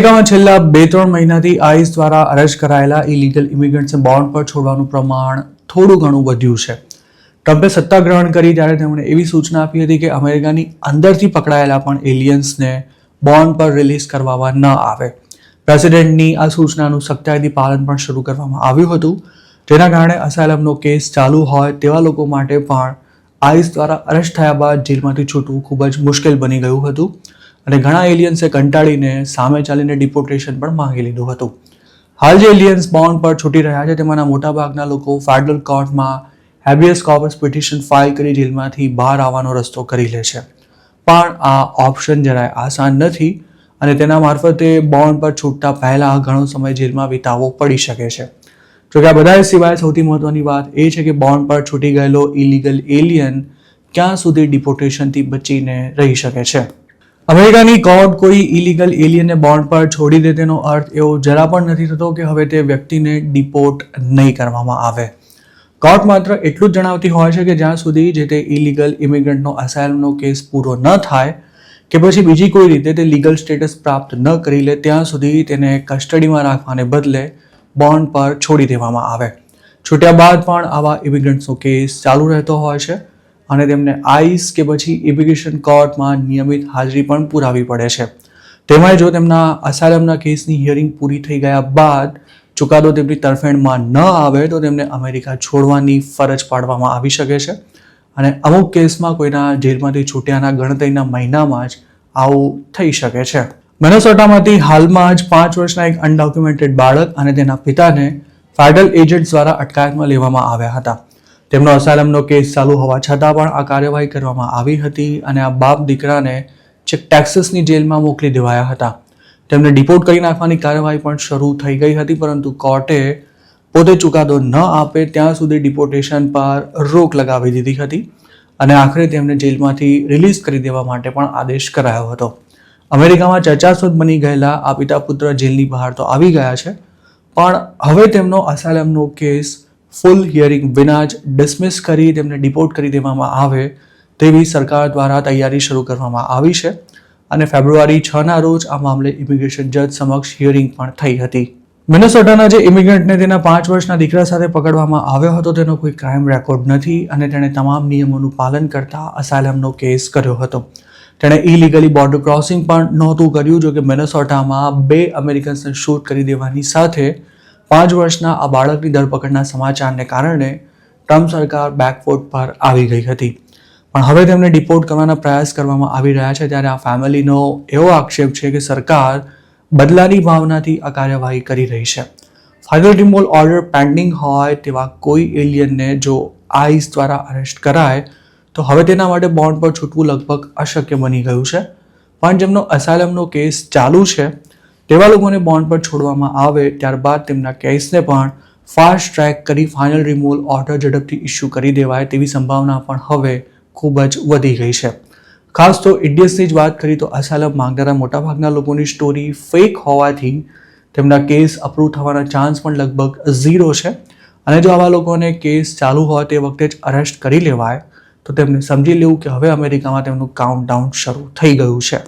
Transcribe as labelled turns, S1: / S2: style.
S1: અમેરિકામાં છેલ્લા 2-3 મહિનાથી આઈસ દ્વારા અરેસ્ટ કરાયેલા ઇલીગલ ઇમિગ્રન્ટ્સને બોન્ડ પર છોડવાનું પ્રમાણ થોડું ઘણું વધ્યું છે. ટ્રમ્પે સત્તા ગ્રહણ કરી ત્યારે તેમણે એવી સૂચના આપી હતી કે અમેરિકાની અંદરથી પકડાયેલા પણ એલિયન્સને બોન્ડ પર રિલીઝ કરવામાં ન આવે. પ્રેસિડેન્ટની આ સૂચનાનું સખ્તાઈથી પાલન પણ શરૂ કરવામાં આવ્યું હતું, જેના કારણે અસાયલમનો કેસ ચાલુ હોય તેવા લોકો માટે પણ આઈસ દ્વારા અરેસ્ટ થયા બાદ જેલમાંથી છૂટવું ખૂબ જ મુશ્કેલ બની ગયું હતું અને ઘણા એલિયન્સે કંટાળીને સામે ચાલીને ડિપોર્ટેશન પણ માંગી લીધું હતું. હાલ જે એલિયન્સ બોન્ડ પર છૂટી રહ્યા છે તેમાંના મોટાભાગના લોકો ફેડરલ કોર્ટમાં હેબિયસ કોર્પસ પિટિશન ફાઇલ કરી જેલમાંથી બહાર આવવાનો રસ્તો કરી લે છે. પણ આ ઓપ્શન જરાય આસાન નથી અને તેના મારફતે બોન્ડ પર છૂટતા પહેલા ઘણો સમય જેલમાં વિતાવવો પડી શકે છે. જોકે આ બધા સિવાય સૌથી મહત્વની વાત એ છે કે બોન્ડ પર છૂટી ગયેલો ઇલીગલ એલિયન ક્યાં સુધી ડિપોર્ટેશનથી બચીને રહી શકે છે. અમેરિકાની કોર્ટ કોઈ ઇલીગલ એલિયનને બોન્ડ પર છોડી દે તેનો અર્થ એવો જરા પણ નથી થતો કે હવે તે વ્યક્તિને ડિપોર્ટ નહીં કરવામાં આવે. કોર્ટ માત્ર એટલું જ જણાવતી હોય છે કે જ્યાં સુધી જે તે ઇલીગલ ઇમિગ્રન્ટનો અસાયલમનો કેસ પૂરો ન થાય કે પછી બીજી કોઈ રીતે તે લીગલ સ્ટેટસ પ્રાપ્ત ન કરી લે ત્યાં સુધી તેને કસ્ટડીમાં રાખવાને બદલે બોન્ડ પર છોડી દેવામાં આવે. છૂટ્યા બાદ પણ આવા ઇમિગ્રન્ટ્સનો કેસ ચાલુ રહેતો હોય છે અને તેમને આઈસ કે પછી ઇમિગ્રેશન કોર્ટમાં નિયમિત હાજરી પણ પુરાવી પડે છે. તેમાંય જો તેમના અસાયલમના કેસની હિયરિંગ પૂરી થઈ ગયા બાદ ચુકાદો તેમની તરફેણમાં ન આવે તો તેમને અમેરિકા છોડવાની ફરજ પાડવામાં આવી શકે છે અને અમુક કેસમાં કોઈના જેલમાંથી છૂટ્યાના ગણતરીના મહિનામાં જ આવું થઈ શકે છે. મિનેસોટામાંથી હાલમાં જ 5 વર્ષના એક અનડોક્યુમેન્ટેડ બાળક અને તેના પિતાને ફેડરલ એજન્ટ્સ દ્વારા અટકાયતમાં લેવામાં આવ્યા હતા. તેમનો અસાયલમનો કેસ ચાલુ હોવા છતાં પણ આ કાર્યવાહી કરવામાં આવી હતી અને આ બાપ દીકરાને ટેક્સાસની જેલમાં મોકલી દેવાયા હતા. તેમને ડિપોર્ટ કરી નાખવાની કાર્યવાહી પણ શરૂ થઈ ગઈ હતી, પરંતુ કોર્ટે પોતે ચુકાદો ન આપે ત્યાં સુધી ડિપોર્ટેશન પર રોક લગાવી દીધી હતી અને આખરે તેમને જેલમાંથી રિલીઝ કરી દેવા માટે પણ આદેશ કરાયો હતો. અમેરિકામાં ચર્ચાસ્પદ બની ગયેલા આ પિતા પુત્ર જેલની બહાર તો આવી ગયા છે, પણ હવે તેમનો અસાયલમનો કેસ ફૂલ હિયરિંગ વિના જ ડિસમિસ કરી તેમને ડિપોર્ટ કરી દેવામાં આવે તેવી સરકાર દ્વારા તૈયારી શરૂ કરવામાં આવી છે અને ફેબ્રુઆરી 6ના રોજ આ મામલે ઇમિગ્રેશન જજ સમક્ષ હિયરિંગ પણ થઈ હતી. મિનેસોટાના જે ઇમિગ્રન્ટને તેના 5 વર્ષના દીકરા સાથે પકડવામાં આવ્યો હતો તેનો કોઈ ક્રાઇમ રેકોર્ડ નથી અને તેણે તમામ નિયમોનું પાલન કરતા અસાયલમનો કેસ કર્યો હતો. તેણે ઇલીગલી બોર્ડર ક્રોસિંગ પણ નહોતું કર્યું. જો કે મિનેસોટામાં 2 અમેરિકન્સને શૂટ કરી દેવાની સાથે 5 વર્ષના આ બાળકની ધરપકડના સમાચારને કારણે ટ્રમ્પ સરકાર બેકફૂટ પર આવી ગઈ હતી. પણ હવે તેમને ડિપોર્ટ કરવાના પ્રયાસ કરવામાં આવી રહ્યા છે ત્યારે આ ફેમિલીનો એવો આક્ષેપ છે કે સરકાર બદલાની ભાવનાથી આ કાર્યવાહી કરી રહી છે. ફાઇનલ રિમૂવલ ઓર્ડર પેન્ડિંગ હોય તેવા કોઈ એલિયનને જો આઈસ દ્વારા અરેસ્ટ કરાય તો હવે તેના માટે બોન્ડ પર છૂટવું લગભગ અશક્ય બની ગયું છે. પણ જેમનો અસાયલમનો કેસ ચાલુ છે તેવા લોકોને બોન્ડ પર છોડવામાં આવે ત્યારબાદ તેમના કેસને પણ ફાસ્ટ ટ્રેક કરી ફાઇનલ રિમૂવલ ઓર્ડર ઝડપથી ઇસ્યુ કરી દેવાય તેવી સંભાવના પણ હવે ખૂબ જ વધી ગઈ છે. ખાસ તો ઇન્ડિયન્સની જ વાત કરી તો અસાયલમ માંગનારા મોટાભાગના લોકોની સ્ટોરી ફેક હોવાથી તેમના કેસ અપ્રૂવ થવાના ચાન્સ પણ લગભગ 0 છે અને જો આવા લોકોને કેસ ચાલુ હોય તે વખતે જ અરેસ્ટ કરી લેવાય તો તેમને સમજી લેવું કે હવે અમેરિકામાં તેમનું કાઉન્ટડાઉન શરૂ થઈ ગયું છે.